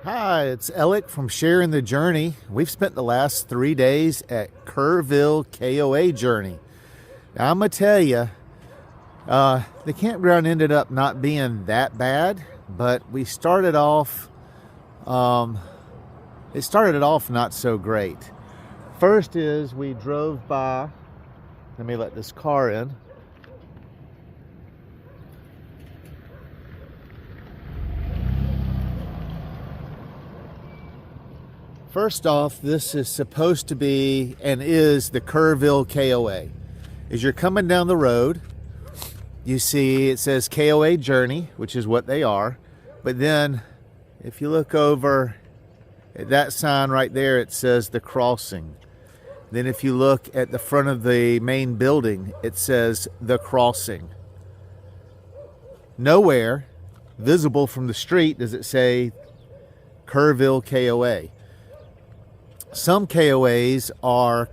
Hi, it's Alec from Sharing the Journey. We've spent the last 3 days at Kerrville KOA Journey. Now, I'm going to tell you, the campground ended up not being that bad, but we started off, it started off not so great. First is we drove by, let me let this car in. First off, this is supposed to be and is the Kerrville KOA. As you're coming down the road, you see it says KOA Journey, which is what they are. But then if you look over at that sign right there, it says the crossing. Then if you look at the front of the main building, it says the crossing. Nowhere visible from the street does it say Kerrville KOA. Some KOAs are,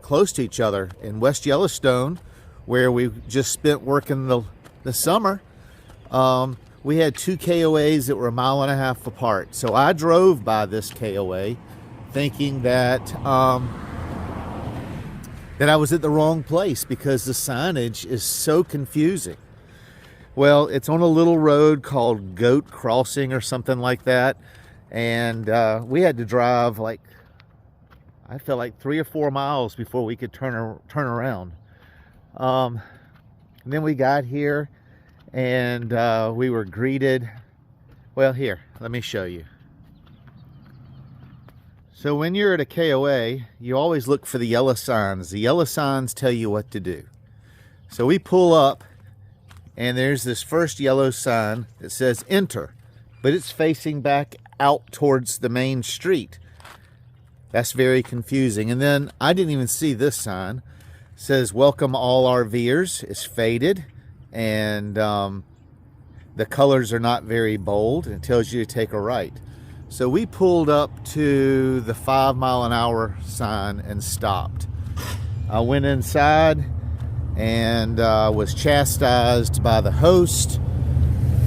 close to each other. In West Yellowstone, where we just spent working the summer, we had 2 KOAs that were 1.5 miles apart. So I drove by this KOA thinking that that I was at the wrong place because the signage is so confusing. Well, it's on a little road called Goat Crossing or something like that. And we had to drive I felt like 3 or 4 miles before we could turn around. And then we got here and we were greeted. Well, here, let me show you. So when you're at a KOA, you always look for the yellow signs. The yellow signs tell you what to do. So we pull up and there's this first yellow sign that says enter, but it's facing back out towards the main street. That's very confusing. And then I didn't even see this sign. It says welcome all RVers. It's faded and the colors are not very bold. It tells you to take a right. So we pulled up to the 5 mile an hour sign and stopped. I went inside and was chastised by the host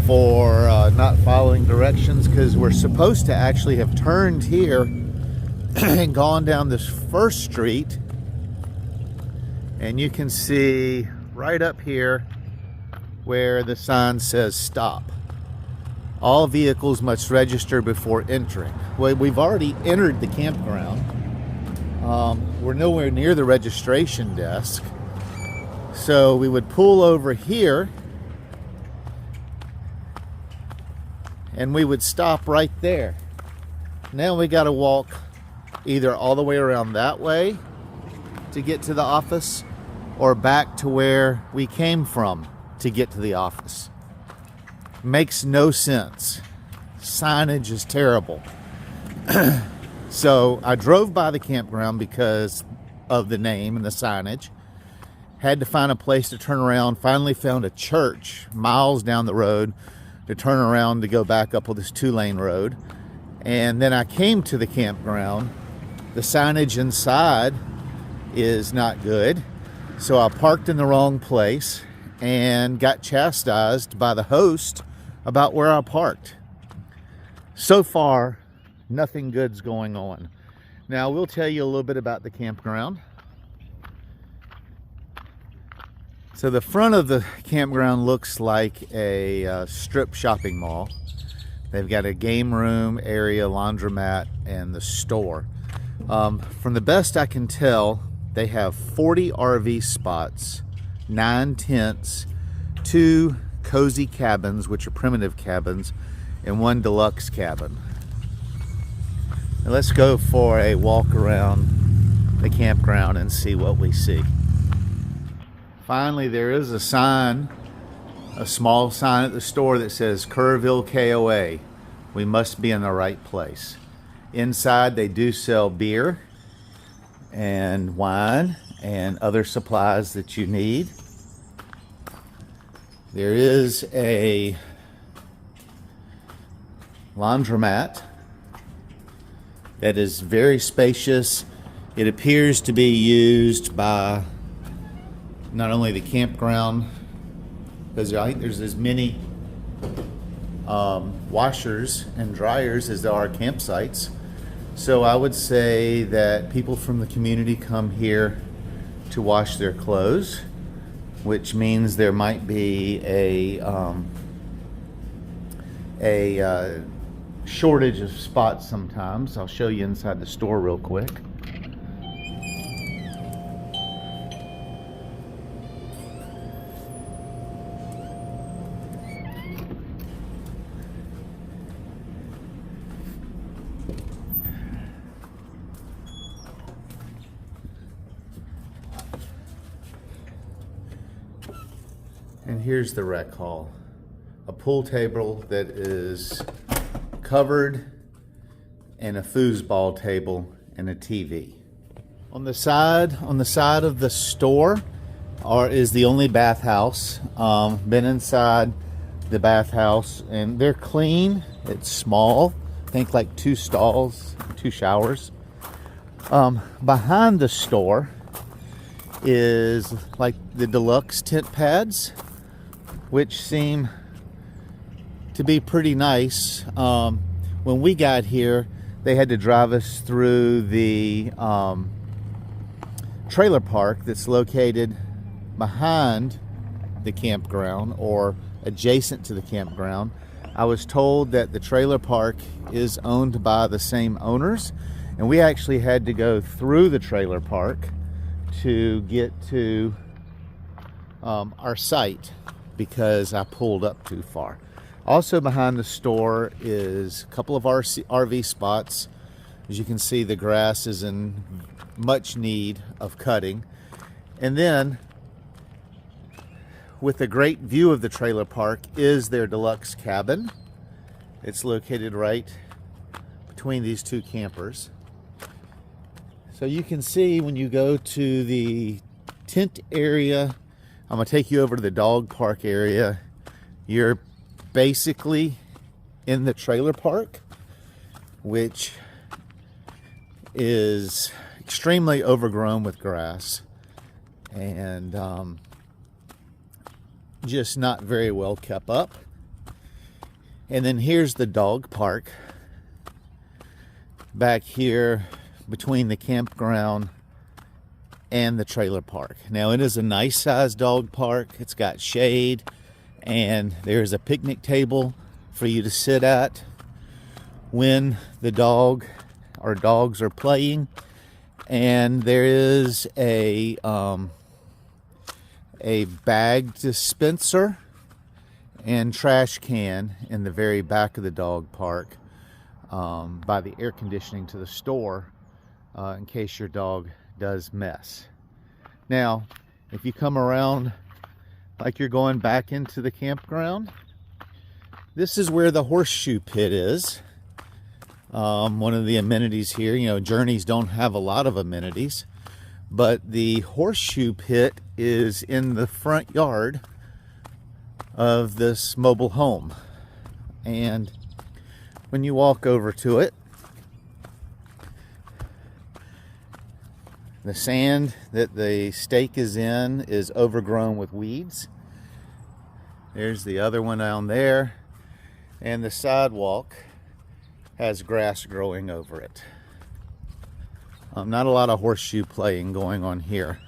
for not following directions, because we're supposed to actually have turned here and gone down this first street, and you can see right up here where the sign says stop. All vehicles must register before entering. Well, we've already entered the campground. We're nowhere near the registration desk, so we would pull over here and we would stop right there. Now we got to walk either all the way around that way to get to the office or back to where we came from to get to the office. Makes no sense. Signage is terrible. So I drove by the campground because of the name and the signage. Had to find a place to turn around. Finally found a church miles down the road to turn around to go back up with this 2-lane road. And then I came to the campground. The signage inside is not good. So I parked in the wrong place and got chastised by the host about where I parked. So far, nothing good's going on. Now, we'll tell you a little bit about the campground. So the front of the campground looks like a strip shopping mall. They've got a game room area, laundromat, and the store. From the best I can tell, they have 40 RV spots, 9 tents, 2 cozy cabins, which are primitive cabins, and 1 deluxe cabin. Now let's go for a walk around the campground and see what we see. Finally, there is a sign, a small sign at the store that says Kerrville KOA. We must be in the right place. Inside, they do sell beer and wine and other supplies that you need. There is a laundromat that is very spacious. It appears to be used by not only the campground, because I think there's as many washers and dryers as there are campsites. So I would say that people from the community come here to wash their clothes, which means there might be a shortage of spots sometimes. I'll show you inside the store real quick. And here's the rec hall. A pool table that is covered, and a foosball table and a TV. On the side of the store is the only bathhouse. Been inside the bathhouse and they're clean. It's small. I think like 2 stalls, 2 showers. Behind the store is like the deluxe tent pads, which seem to be pretty nice. When we got here, they had to drive us through the trailer park that's located behind the campground or adjacent to the campground. I was told that the trailer park is owned by the same owners, and we actually had to go through the trailer park to get to our site because I pulled up too far. Also behind the store is a couple of RV spots. As you can see, the grass is in much need of cutting. And then, with a great view of the trailer park, is their deluxe cabin. It's located right between these 2 campers. So you can see when you go to the tent area, I'm going to take you over to the dog park area. You're basically in the trailer park, which is extremely overgrown with grass and just not very well kept up. And then here's the dog park back here between the campground and the trailer park. Now, it is a nice sized dog park. It's got shade, and there's a picnic table for you to sit at when the dog or dogs are playing. And there is a bag dispenser and trash can in the very back of the dog park by the air conditioning to the store in case your dog does mess. Now, if you come around like you're going back into the campground, this is where the horseshoe pit is. One of the amenities here. You know, journeys don't have a lot of amenities, but the horseshoe pit is in the front yard of this mobile home. And when you walk over to it, the sand that the stake is in is overgrown with weeds. There's the other one down there. And the sidewalk has grass growing over it. Not a lot of horseshoe playing going on here.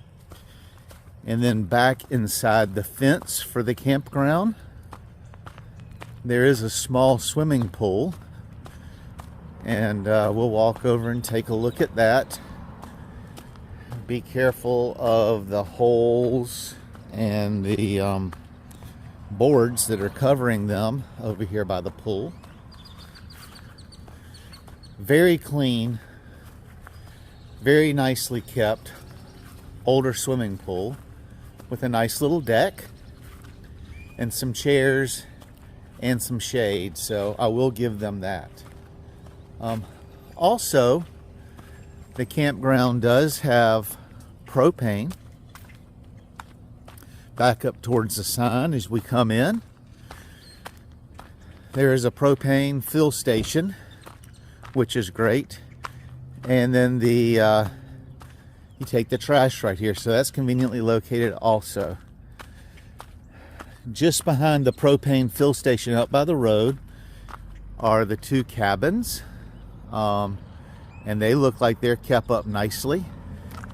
And then back inside the fence for the campground, there is a small swimming pool. And we'll walk over and take a look at that. Be careful of the holes and the boards that are covering them over here by the pool. Very clean, very nicely kept, older swimming pool with a nice little deck and some chairs and some shade, so I will give them that. Also, the campground does have propane back up towards the sign as we come in. There is a propane fill station, which is great. And then you take the trash right here, so that's conveniently located also. Just behind the propane fill station out by the road are the two cabins, and they look like they're kept up nicely.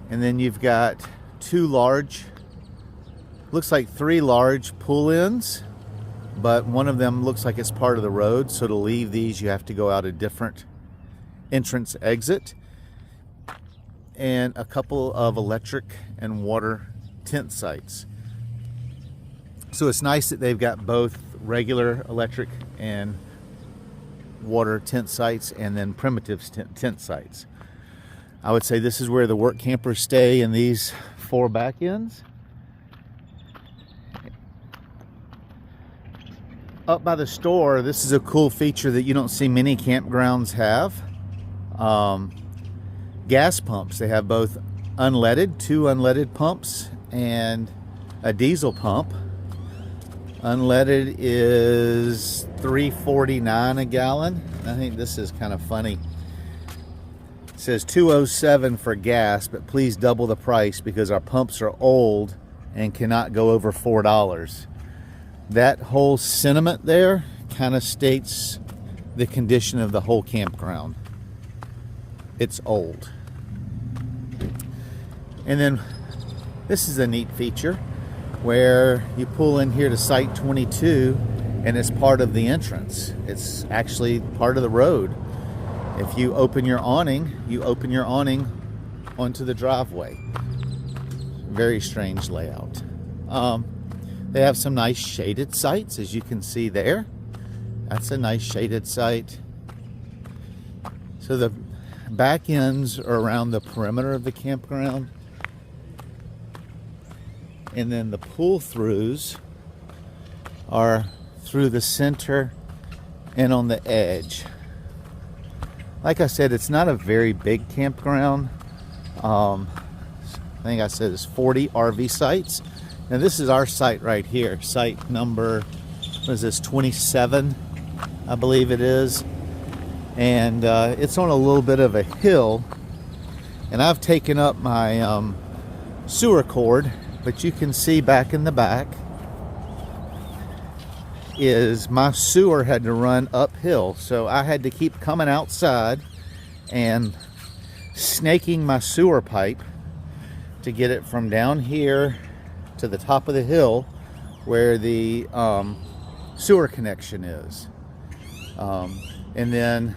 And then you've got two large, looks like three large pull-ins, but one of them looks like it's part of the road, so to leave these you have to go out a different entrance exit. And a couple of electric and water tent sites. So it's nice that they've got both regular electric and water tent sites and then primitive tent sites. I would say this is where the work campers stay in these four back ends. Up by the store, this is a cool feature that you don't see many campgrounds have. Gas pumps. They have both unleaded, two unleaded pumps, and a diesel pump. Unleaded is $3.49 a gallon. I think this is kind of funny. It says $2.07 for gas, but please double the price because our pumps are old and cannot go over $4. That whole sentiment there kind of states the condition of the whole campground. It's old. And then this is a neat feature where you pull in here to site 22 and it's part of the entrance. It's actually part of the road. If you open your awning, onto the driveway. Very strange layout. They have some nice shaded sites, as you can see there. That's a nice shaded site. So the back ends are around the perimeter of the campground. And then the pull-throughs are through the center and on the edge. Like I said, it's not a very big campground. I think I said it's 40 RV sites. Now this is our site right here. Site number, what is this, 27, I believe it is. And it's on a little bit of a hill. And I've taken up my sewer cord, but you can see back in the back is my sewer had to run uphill. So I had to keep coming outside and snaking my sewer pipe to get it from down here to the top of the hill where the sewer connection is. And then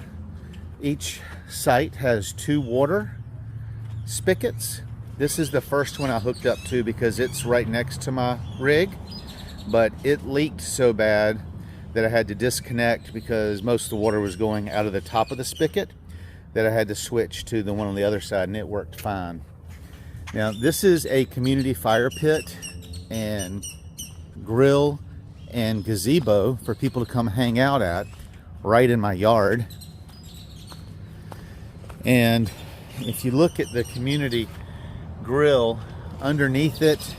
each site has two water spigots. This is the first one I hooked up to because it's right next to my rig, but it leaked so bad that I had to disconnect because most of the water was going out of the top of the spigot, that I had to switch to the one on the other side, and it worked fine. Now this is a community fire pit and grill and gazebo for people to come hang out at right in my yard. And if you look at the community grill, underneath it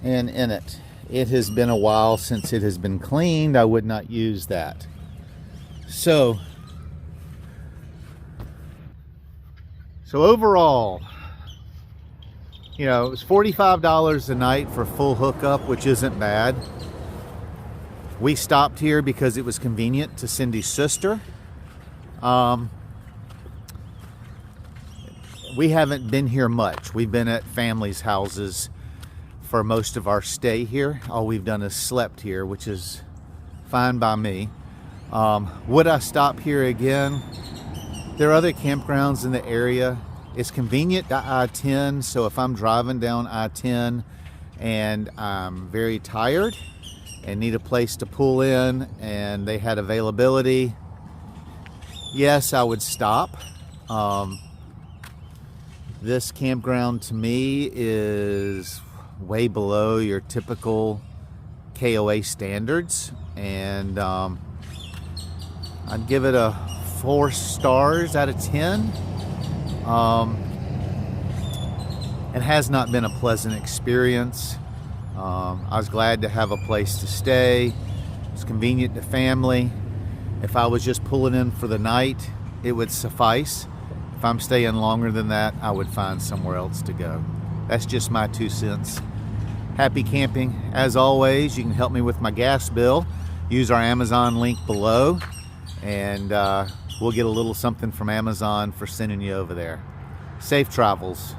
and in it, it has been a while since it has been cleaned. I would not use that. So overall, you know, it was $45 a night for full hookup, which isn't bad. We stopped here because it was convenient to Cindy's sister. We haven't been here much. We've been at families' houses for most of our stay here. All we've done is slept here, which is fine by me. Would I stop here again? There are other campgrounds in the area. It's convenient to I-10, so if I'm driving down I-10 and I'm very tired and need a place to pull in and they had availability, yes, I would stop. This campground to me is way below your typical KOA standards, and I'd give it a 4 stars out of 10. It has not been a pleasant experience. I was glad to have a place to stay. It's convenient to family. If I was just pulling in for the night, it would suffice. If I'm staying longer than that, I would find somewhere else to go. That's just my 2 cents. Happy camping. As always, you can help me with my gas bill. Use our Amazon link below, and we'll get a little something from Amazon for sending you over there. Safe travels.